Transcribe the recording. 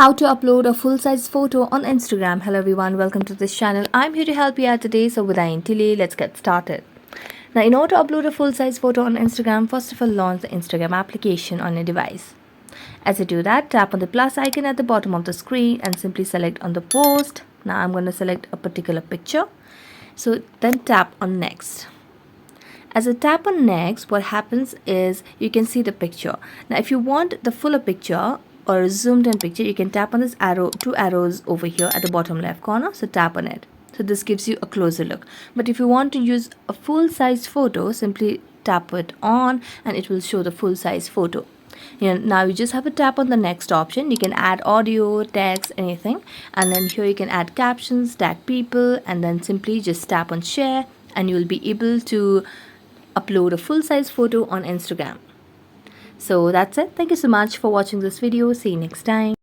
How to upload a full-size photo on Instagram. Hello everyone, welcome to this channel. I'm here to help you out today, so without any delay, let's get started. Now, in order to upload a full-size photo on Instagram, first of all, launch the Instagram application on your device. As you do that, tap on the plus icon at the bottom of the screen and simply select on the post. Now I'm going to select a particular picture. So then tap on next. As I tap on next, what happens is you can see the picture. Now if you want the fuller picture or a zoomed in picture, you can tap on this arrow, two arrows over here at the bottom left corner. So tap on it. So this gives you a closer look. But if you want to use a full size photo, simply tap it on and it will show the full size photo. Now you just have to tap on the next option. You can add audio, text, anything, and then here you can add captions, tag people, and then simply just tap on share and you will be able to upload a full-size photo on Instagram. So that's it. Thank you so much for watching this video. See you next time.